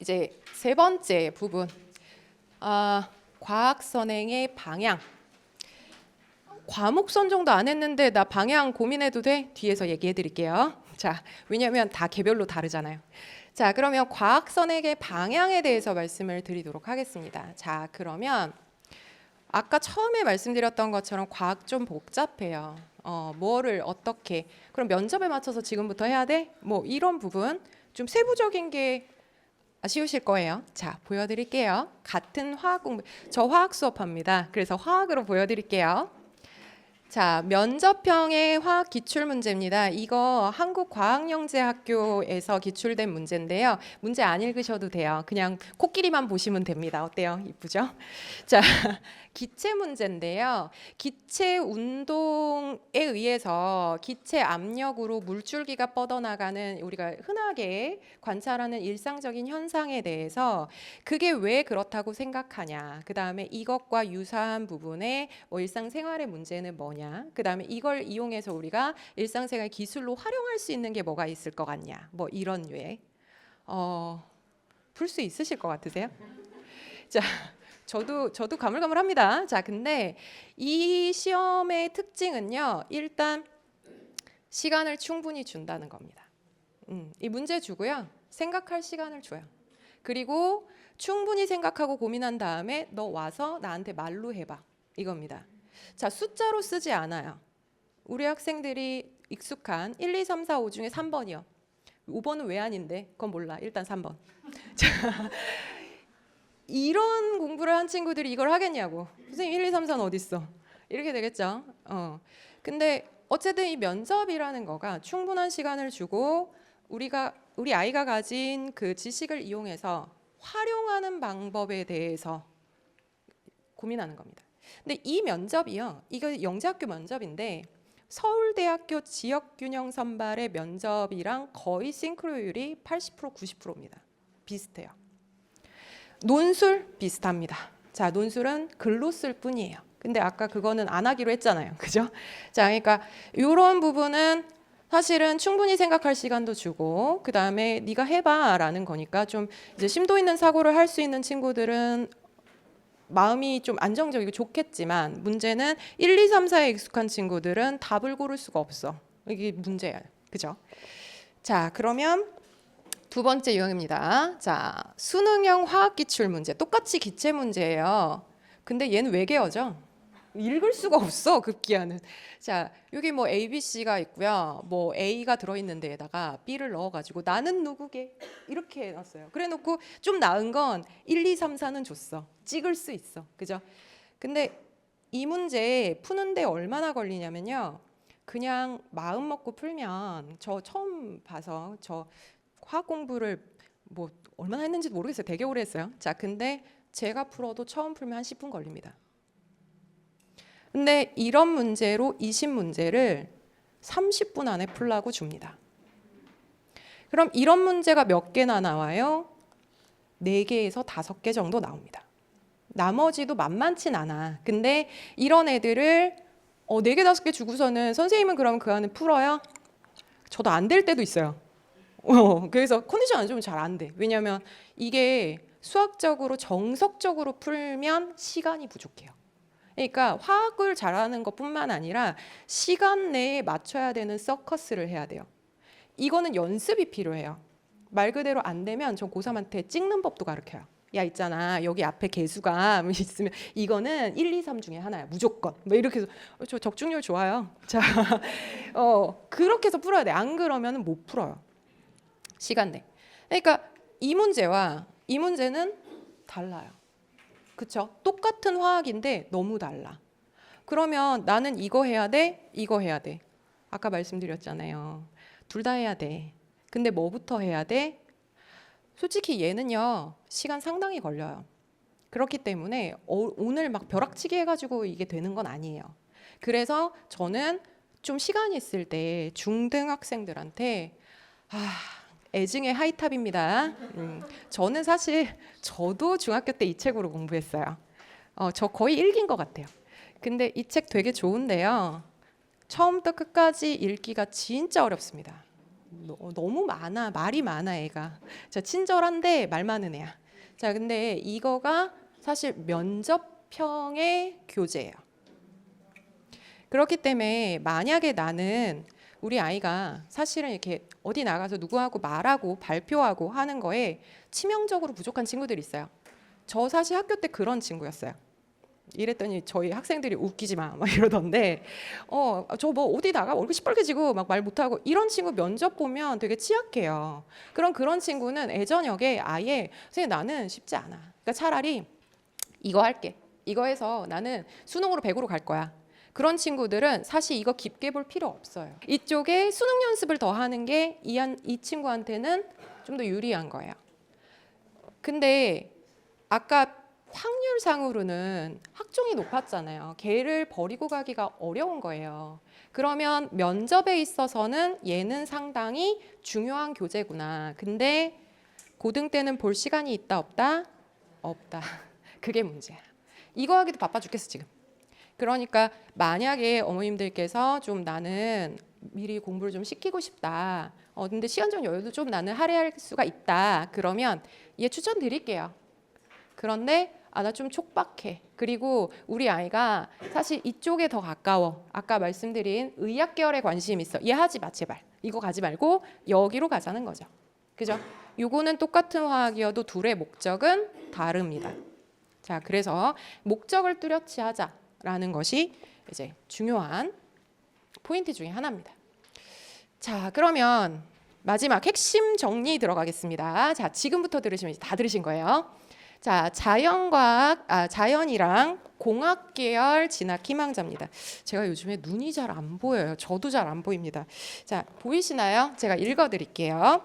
이제 세 번째 부분, 과학 선행의 방향. 과목 선정도 안 했는데 나 방향 고민해도 돼? 뒤에서 얘기해 드릴게요. 자, 왜냐하면 다 개별로 다르잖아요. 자, 그러면 과학 선행의 방향에 대해서 말씀을 드리도록 하겠습니다. 자, 그러면 아까 처음에 말씀드렸던 것처럼 과학 좀 복잡해요. 뭐를 어떻게, 그럼 면접에 맞춰서 지금부터 해야 돼? 뭐 이런 부분 좀 세부적인 게 쉬우실 거예요. 자, 보여드릴게요. 같은 화학 공부, 저 화학 수업합니다. 그래서 화학으로 보여드릴게요. 자, 면접형의 화학 기출 문제입니다. 이거 한국과학영재학교에서 기출된 문제인데요. 문제 안 읽으셔도 돼요. 그냥 코끼리만 보시면 됩니다. 어때요? 이쁘죠? 자, 기체 문제인데요. 기체 운동에 의해서 기체 압력으로 물줄기가 뻗어나가는 우리가 흔하게 관찰하는 일상적인 현상에 대해서 그게 왜 그렇다고 생각하냐. 그 다음에 이것과 유사한 부분의 일상생활의 문제는 뭐냐. 그 다음에 이걸 이용해서 우리가 일상생활 기술로 활용할 수 있는 게 뭐가 있을 것 같냐. 뭐 이런 류의 풀 수 있으실 것 같으세요? 자, 저도 가물가물합니다. 자, 근데 이 시험의 특징은요. 일단 시간을 충분히 준다는 겁니다. 이 문제 주고요. 생각할 시간을 줘요. 그리고 충분히 생각하고 고민한 다음에 너 와서 나한테 말로 해봐. 이겁니다. 자, 숫자로 쓰지 않아요. 우리 학생들이 익숙한 1, 2, 3, 4, 5 중에 3번이요. 5번은 왜 아닌데? 그건 몰라. 일단 3번. 자, 이런 공부를 한 친구들이 이걸 하겠냐고. 선생님 1, 2, 3, 4는 어디 있어? 이렇게 되겠죠. 근데 어쨌든 이 면접이라는 거가 충분한 시간을 주고 우리 아이가 가진 그 지식을 이용해서 활용하는 방법에 대해서 고민하는 겁니다. 근데 이 면접이요. 이거 영재학교 면접인데 서울대학교 지역균형 선발의 면접이랑 거의 싱크로율이 80% 90%입니다. 비슷해요. 논술 비슷합니다. 자, 논술은 글로 쓸 뿐이에요. 근데 아까 그거는 안 하기로 했잖아요. 그죠? 자, 그러니까 이런 부분은 사실은 충분히 생각할 시간도 주고 그 다음에 네가 해봐 라는 거니까 좀 이제 심도 있는 사고를 할 수 있는 친구들은 마음이 좀 안정적이고 좋겠지만 문제는 1, 2, 3, 4에 익숙한 친구들은 답을 고를 수가 없어. 이게 문제야. 그죠? 자, 그러면 두 번째 유형입니다. 자, 수능형 화학 기출 문제. 똑같이 기체 문제예요. 근데 얘는 외계어죠. 읽을 수가 없어, 급기야는. 자, 여기 뭐 A, B, C가 있고요. 뭐 A가 들어있는 데에다가 B를 넣어가지고 나는 누구게 이렇게 해놨어요. 그래놓고 좀 나은 건 1, 2, 3, 4는 줬어. 찍을 수 있어, 그죠? 근데 이 문제 푸는데 얼마나 걸리냐면요. 그냥 마음 먹고 풀면 저 처음 봐서 저 화학 공부를 뭐 얼마나 했는지도 모르겠어요. 되게 오래 했어요. 자, 근데 제가 풀어도 처음 풀면 한 10분 걸립니다. 근데 이런 문제로 20문제를 30분 안에 풀라고 줍니다. 그럼 이런 문제가 몇 개나 나와요? 4개에서 5개 정도 나옵니다. 나머지도 만만치 않아. 근데 이런 애들을 4개, 5개 주고서는 선생님은 그럼 그 안에 풀어요? 저도 안 될 때도 있어요. 그래서 컨디션 안 좋으면 잘 안 돼. 왜냐하면 이게 수학적으로 정석적으로 풀면 시간이 부족해요. 그러니까 화학을 잘하는 것뿐만 아니라 시간 내에 맞춰야 되는 서커스를 해야 돼요. 이거는 연습이 필요해요. 말 그대로 안 되면 저 고3한테 찍는 법도 가르쳐요. 야, 있잖아. 여기 앞에 개수가 있으면 이거는 1, 2, 3 중에 하나야. 무조건. 뭐 이렇게 해서 저 적중률 좋아요. 자, 그렇게 해서 풀어야 돼. 안 그러면 못 풀어요. 시간 내. 그러니까 이 문제와 이 문제는 달라요. 그쵸? 똑같은 화학인데 너무 달라. 그러면 나는 이거 해야 돼? 이거 해야 돼. 아까 말씀드렸잖아요. 둘 다 해야 돼. 근데 뭐부터 해야 돼? 솔직히 얘는요. 시간 상당히 걸려요. 그렇기 때문에 오늘 막 벼락치기 해가지고 이게 되는 건 아니에요. 그래서 저는 좀 시간이 있을 때 중등 학생들한테 애증의 하이탑입니다. 저는 사실 저도 중학교 때 이 책으로 공부했어요. 저 거의 읽인 것 같아요. 근데 이 책 되게 좋은데요. 처음부터 끝까지 읽기가 진짜 어렵습니다. 너무 많아. 말이 많아 애가. 자, 친절한데 말 많은 애야. 자, 근데 이거가 사실 면접형의 교재예요. 그렇기 때문에 만약에 나는 우리 아이가 사실은 이렇게 어디 나가서 누구하고 말하고 발표하고 하는 거에 치명적으로 부족한 친구들이 있어요. 저 사실 학교 때 그런 친구였어요. 이랬더니 저희 학생들이 웃기지 마 막 이러던데 저 뭐 어디 나가 얼굴 시뻘개지고 막 말 못하고 이런 친구 면접 보면 되게 취약해요. 그런 친구는 애저녁에 아예 선생님 나는 쉽지 않아. 그러니까 차라리 이거 할게. 이거 해서 나는 수능으로 100으로 갈 거야. 그런 친구들은 사실 이거 깊게 볼 필요 없어요. 이쪽에 수능 연습을 더 하는 게 이 친구한테는 좀 더 유리한 거예요. 근데 아까 확률상으로는 학종이 높았잖아요. 걔를 버리고 가기가 어려운 거예요. 그러면 면접에 있어서는 얘는 상당히 중요한 교재구나. 근데 고등 때는 볼 시간이 있다 없다? 없다. 그게 문제야. 이거 하기도 바빠 죽겠어 지금. 그러니까 만약에 어머님들께서 좀 나는 미리 공부를 좀 시키고 싶다. 근데 시간적 여유도 좀 나는 할애할 수가 있다. 그러면 얘 추천드릴게요. 그런데 나 좀 촉박해. 그리고 우리 아이가 사실 이쪽에 더 가까워. 아까 말씀드린 의학 계열에 관심 있어. 얘 하지 마 제발. 이거 가지 말고 여기로 가자는 거죠. 그죠? 요거는 똑같은 화학이어도 둘의 목적은 다릅니다. 자, 그래서 목적을 뚜렷이 하자라는 것이 이제 중요한 포인트 중에 하나입니다. 자, 그러면 마지막 핵심 정리 들어가겠습니다. 자, 지금부터 들으시면 다 들으신 거예요. 자, 자연이랑 공학 계열 진학 희망자입니다. 제가 요즘에 눈이 잘 안 보여요. 저도 잘 안 보입니다. 자, 보이시나요? 제가 읽어 드릴게요.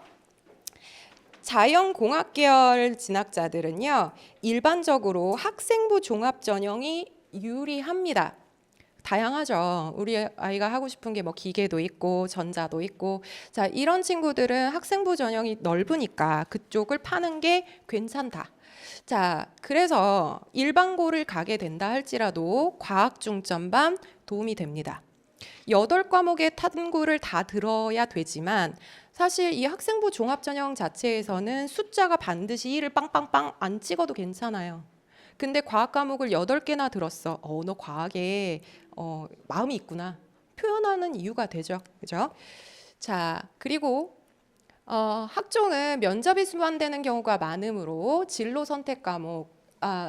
자연공학 계열 진학자들은요, 일반적으로 학생부 종합 전형이 유리합니다. 다양하죠. 우리 아이가 하고 싶은 게 뭐 기계도 있고 전자도 있고, 자, 이런 친구들은 학생부 전형이 넓으니까 그쪽을 파는 게 괜찮다. 자, 그래서 일반고를 가게 된다 할지라도 과학 중점반 도움이 됩니다. 8과목의 탐구를 다 들어야 되지만 사실 이 학생부 종합전형 자체에서는 숫자가 반드시 1을 빵빵빵 안 찍어도 괜찮아요. 근데 과학 과목을 8개나 들었어. 너 과학에 마음이 있구나. 표현하는 이유가 되죠. 그죠? 자, 그리고 학종은 면접이 수반되는 경우가 많으므로 진로 선택 과목,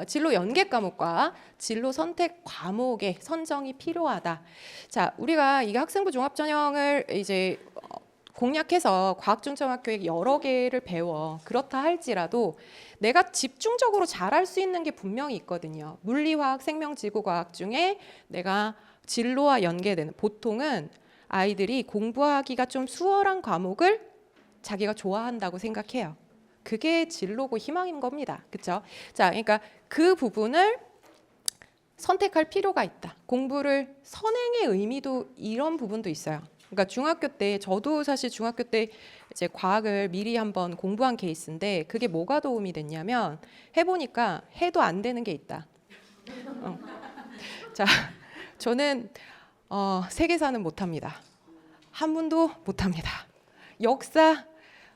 진로 연계 과목과 진로 선택 과목의 선정이 필요하다. 자, 우리가 이게 학생부 종합 전형을 이제 공략해서 과학중점학교에 여러 개를 배워. 그렇다 할지라도 내가 집중적으로 잘할 수 있는 게 분명히 있거든요. 물리화학, 생명지구과학 중에 내가 진로와 연계되는, 보통은 아이들이 공부하기가 좀 수월한 과목을 자기가 좋아한다고 생각해요. 그게 진로고 희망인 겁니다. 그렇죠? 자, 그러니까 그 부분을 선택할 필요가 있다. 공부를 선행의 의미도 이런 부분도 있어요. 그러니까 중학교 때, 저도 사실 중학교 때 이제 과학을 미리 한번 공부한 케이스인데 그게 뭐가 도움이 됐냐면 해보니까 해도 안 되는 게 있다. 자, 저는 세계사는 못합니다. 한문도 못합니다. 역사,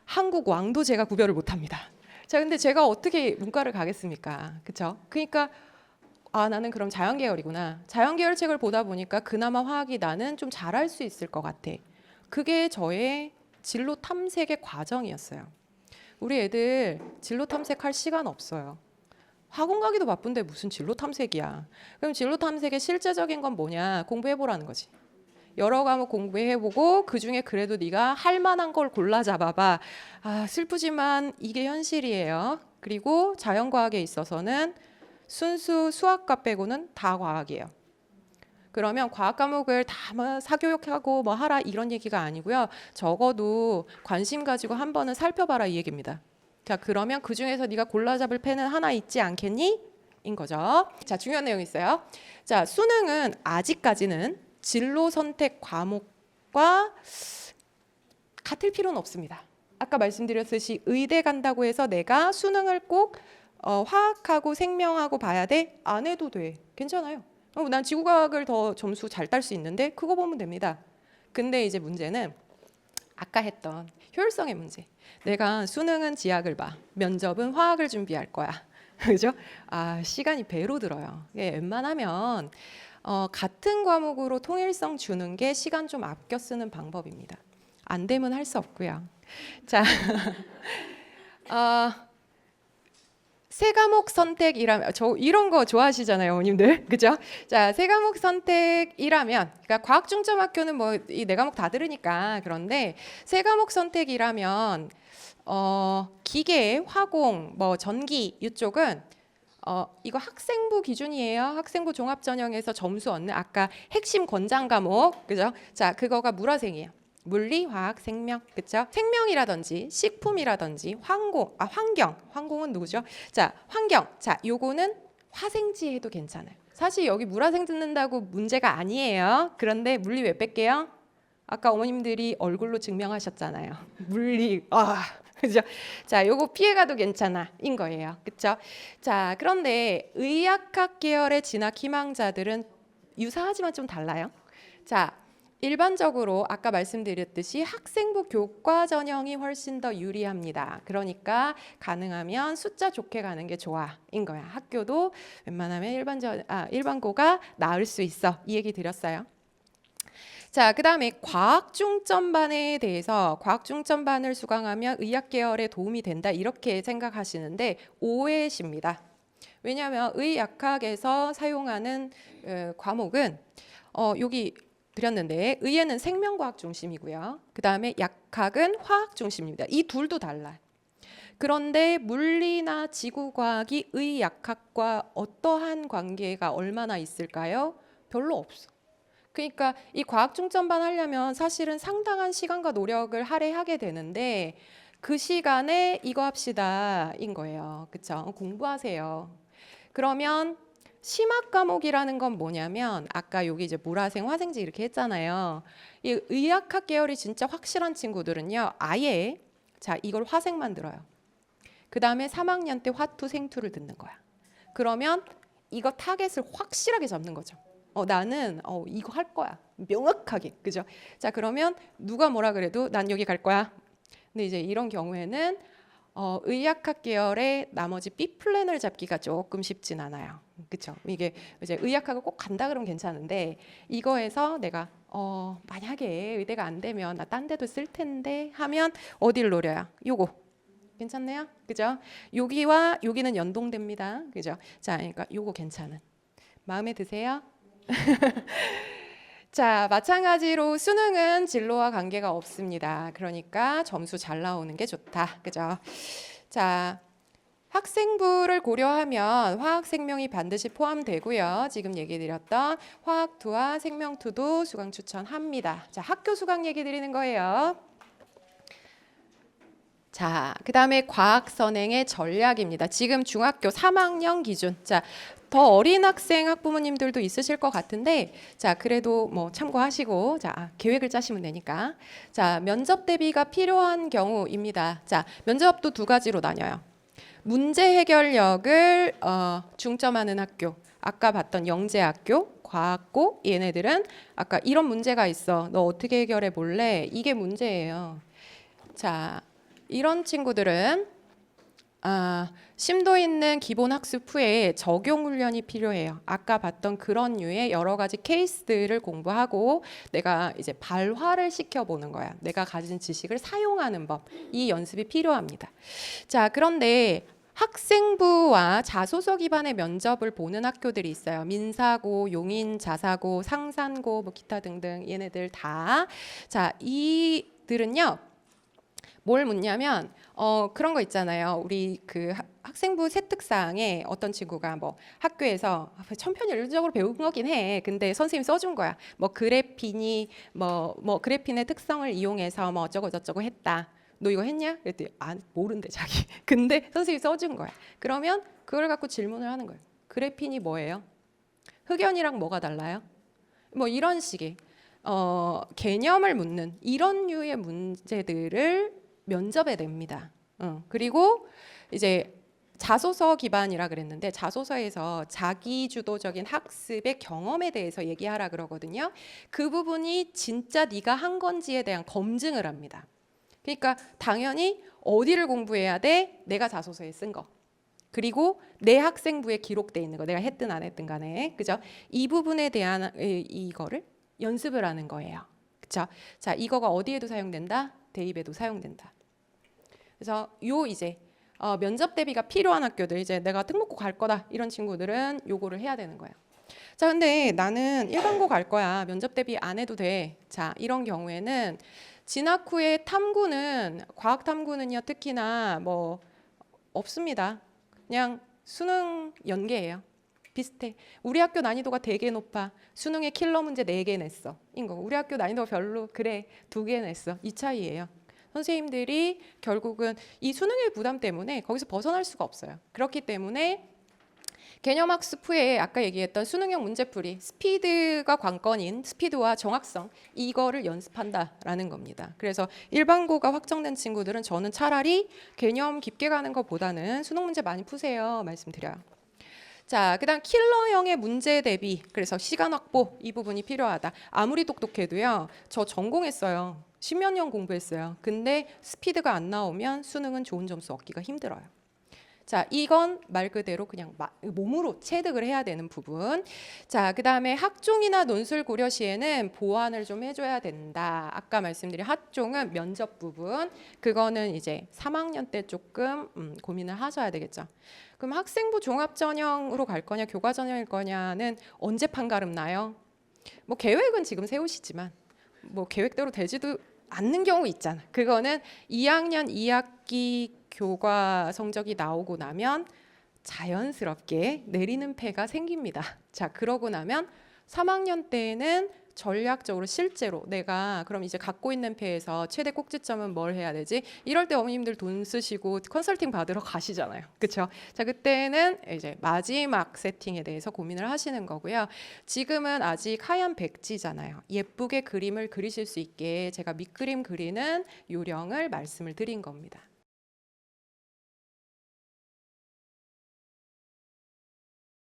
한국 왕도 제가 구별을 못합니다. 자, 근데 제가 어떻게 문과를 가겠습니까? 그렇죠? 그러니까 나는 그럼 자연계열이구나. 자연계열 책을 보다 보니까 그나마 화학이 나는 좀 잘할 수 있을 것 같아. 그게 저의 진로 탐색의 과정이었어요. 우리 애들 진로 탐색할 시간 없어요. 학원 가기도 바쁜데 무슨 진로 탐색이야. 그럼 진로 탐색의 실제적인 건 뭐냐? 공부해보라는 거지. 여러 과목 공부해보고 그중에 그래도 네가 할 만한 걸 골라 잡아봐. 슬프지만 이게 현실이에요. 그리고 자연과학에 있어서는 순수 수학과 빼고는 다 과학이에요. 그러면 과학 과목을 다 뭐 사교육하고 뭐 하라 이런 얘기가 아니고요. 적어도 관심 가지고 한 번은 살펴봐라 이 얘기입니다. 자, 그러면 그 중에서 네가 골라 잡을 펜은 하나 있지 않겠니? 인 거죠. 자, 중요한 내용이 있어요. 자, 수능은 아직까지는 진로 선택 과목과 같을 필요는 없습니다. 아까 말씀드렸듯이 의대 간다고 해서 내가 수능을 꼭 화학하고 생명하고 봐야 돼? 안 해도 돼. 괜찮아요. 난 지구과학을 더 점수 잘 딸 수 있는데 그거 보면 됩니다. 근데 이제 문제는 아까 했던 효율성의 문제. 내가 수능은 지학을 봐, 면접은 화학을 준비할 거야. 그죠? 시간이 배로 들어요. 웬만하면 같은 과목으로 통일성 주는 게 시간 좀 아껴 쓰는 방법입니다. 안 되면 할 수 없고요. 자, 세 과목 선택이라면 저 이런 거 좋아하시잖아요, 어머님들. 그죠? 자, 세 과목 선택이라면 그러니까 과학 중점 학교는 뭐 이 네 과목 다 들으니까 그런데 세 과목 선택이라면 기계, 화공, 뭐 전기 이쪽은 이거 학생부 기준이에요. 학생부 종합 전형에서 점수 얻는 아까 핵심 권장 과목. 그죠? 자, 그거가 물화생이에요. 물리, 화학, 생명, 그렇죠? 생명이라든지 식품이라든지 환경은 누구죠? 자, 환경. 자, 요거는 화생지 해도 괜찮아요. 사실 여기 물화생 듣는다고 문제가 아니에요. 그런데 물리 왜 뺄게요? 아까 어머님들이 얼굴로 증명하셨잖아요. 물리, 그죠? 자, 요거 피해가도 괜찮아인 거예요. 그렇죠? 자, 그런데 의학학 계열의 진학 희망자들은 유사하지만 좀 달라요. 자, 일반적으로 아까 말씀드렸듯이 학생부 교과 전형이 훨씬 더 유리합니다. 그러니까 가능하면 숫자 좋게 가는 게 좋아인 거야. 학교도 웬만하면 일반고가 나을 수 있어. 이 얘기 드렸어요. 자, 그다음에 과학 중점반에 대해서 과학 중점반을 수강하면 의학 계열에 도움이 된다 이렇게 생각하시는데 오해십니다. 왜냐하면 의학학에서 사용하는 과목은 여기 드렸는데 의예는 생명과학 중심이고요. 그 다음에 약학은 화학 중심입니다. 이 둘도 달라요. 그런데 물리나 지구과학이 의약학과 어떠한 관계가 얼마나 있을까요? 별로 없어. 그러니까 이 과학 중점반 하려면 사실은 상당한 시간과 노력을 할애하게 되는데 그 시간에 이거 합시다인 거예요. 그렇죠? 공부하세요. 그러면 심학 과목이라는 건 뭐냐면 아까 여기 이제 물화생, 화생지 이렇게 했잖아요. 이 의학학 계열이 진짜 확실한 친구들은요. 아예 자 이걸 화생만 들어요. 그 다음에 3학년 때 화투, 생투를 듣는 거야. 그러면 이거 타겟을 확실하게 잡는 거죠. 나는 이거 할 거야. 명확하게. 그죠? 자 그러면 누가 뭐라 그래도 난 여기 갈 거야. 근데 이제 이런 경우에는 의학학 계열의 나머지 B 플랜을 잡기가 조금 쉽진 않아요. 그렇죠? 이게 이제 의학학을 꼭 간다 그러면 괜찮은데 이거에서 내가 만약에 의대가 안 되면 나 딴 데도 쓸 텐데 하면 어디를 노려요? 요거 괜찮네요. 그죠? 여기와 여기는 연동됩니다. 그죠? 자, 그러니까 요거 괜찮은 마음에 드세요? 자, 마찬가지로 수능은 진로와 관계가 없습니다. 그러니까 점수 잘 나오는 게 좋다. 그죠? 자, 학생부를 고려하면 화학 생명이 반드시 포함되고요. 지금 얘기 드렸던 화학투와 생명투도 수강 추천합니다. 자, 학교 수강 얘기 드리는 거예요. 자, 그다음에 과학 선행의 전략입니다. 지금 중학교 3학년 기준. 자, 더 어린 학생 학부모님들도 있으실 것 같은데 자 그래도 뭐 참고하시고 자 계획을 짜시면 되니까 자 면접 대비가 필요한 경우입니다. 자 면접도 두 가지로 나뉘어요. 문제 해결력을 중점하는 학교 아까 봤던 영재학교 과학고 얘네들은 아까 이런 문제가 있어 너 어떻게 해결해 볼래 이게 문제예요. 자 이런 친구들은 심도 있는 기본 학습 후에 적용 훈련이 필요해요. 아까 봤던 그런 류의 여러 가지 케이스들을 공부하고 내가 이제 발화를 시켜보는 거야. 내가 가진 지식을 사용하는 법. 이 연습이 필요합니다. 자, 그런데 학생부와 자소서 기반의 면접을 보는 학교들이 있어요. 민사고, 용인, 자사고, 상산고, 뭐 기타 등등 얘네들 다. 자, 이들은요. 뭘 묻냐면 그런 거 있잖아요. 우리 그 학생부 세특사항에 어떤 친구가 뭐 학교에서 천편일률적으로 배운 거긴 해. 근데 선생님이 써준 거야. 뭐 그래핀이 뭐 그래핀의 특성을 이용해서 뭐 어쩌고 저쩌고 했다. 너 이거 했냐? 그랬더니 모른대 자기. 근데 선생님이 써준 거야. 그러면 그걸 갖고 질문을 하는 거예요. 그래핀이 뭐예요? 흑연이랑 뭐가 달라요? 뭐 이런 식의 개념을 묻는 이런 류의 문제들을 면접에 냅니다. 그리고 이제 자소서 기반이라 그랬는데 자소서에서 자기 주도적인 학습의 경험에 대해서 얘기하라 그러거든요. 그 부분이 진짜 네가 한 건지에 대한 검증을 합니다. 그러니까 당연히 어디를 공부해야 돼? 내가 자소서에 쓴 거. 그리고 내 학생부에 기록돼 있는 거. 내가 했든 안 했든 간에. 그죠? 이 부분에 대한 이거를 연습을 하는 거예요. 그렇죠? 자, 이거가 어디에도 사용된다? 대입에도 사용된다. 그래서 요 이제 면접 대비가 필요한 학교들, 이제 내가 특목고 갈 거다 이런 친구들은 요거를 해야 되는 거예요. 자, 근데 나는 일반고 갈 거야. 면접 대비 안 해도 돼. 자, 이런 경우에는 진학 후에 탐구는 과학 탐구는요 특히나 뭐 없습니다. 그냥 수능 연계예요. 비슷해. 우리 학교 난이도가 되게 높아. 수능에 킬러 문제 4개 냈어. 인거. 우리 학교 난이도가 별로 그래. 2개 냈어. 이 차이예요. 선생님들이 결국은 이 수능의 부담 때문에 거기서 벗어날 수가 없어요. 그렇기 때문에 개념학습 후에 아까 얘기했던 수능형 문제풀이, 스피드가 관건인 스피드와 정확성, 이거를 연습한다라는 겁니다. 그래서 일반고가 확정된 친구들은 저는 차라리 개념 깊게 가는 것보다는 수능 문제 많이 푸세요 말씀드려요. 자, 그다음 킬러형의 문제 대비, 그래서 시간 확보 이 부분이 필요하다. 아무리 똑똑해도요, 저 전공했어요. 10몇 년 공부했어요. 근데 스피드가 안 나오면 수능은 좋은 점수 얻기가 힘들어요. 자, 이건 말 그대로 그냥 몸으로 체득을 해야 되는 부분. 자, 그 다음에 학종이나 논술 고려 시에는 보완을 좀 해줘야 된다. 아까 말씀드린 학종은 면접 부분. 그거는 이제 3학년 때 조금 고민을 하셔야 되겠죠. 그럼 학생부 종합전형으로 갈 거냐, 교과전형일 거냐는 언제 판가름 나요? 뭐 계획은 지금 세우시지만 뭐 계획대로 되지도 않는 경우 있잖아. 그거는 2학년 2학기 교과 성적이 나오고 나면 자연스럽게 내리는 패가 생깁니다. 자, 그러고 나면 3학년 때에는 전략적으로 실제로 내가 그럼 이제 갖고 있는 패에서 최대 꼭지점은 뭘 해야 되지? 이럴 때 어머님들 돈 쓰시고 컨설팅 받으러 가시잖아요. 그렇죠? 자, 그때는 이제 마지막 세팅에 대해서 고민을 하시는 거고요. 지금은 아직 하얀 백지잖아요. 예쁘게 그림을 그리실 수 있게 제가 밑그림 그리는 요령을 말씀을 드린 겁니다.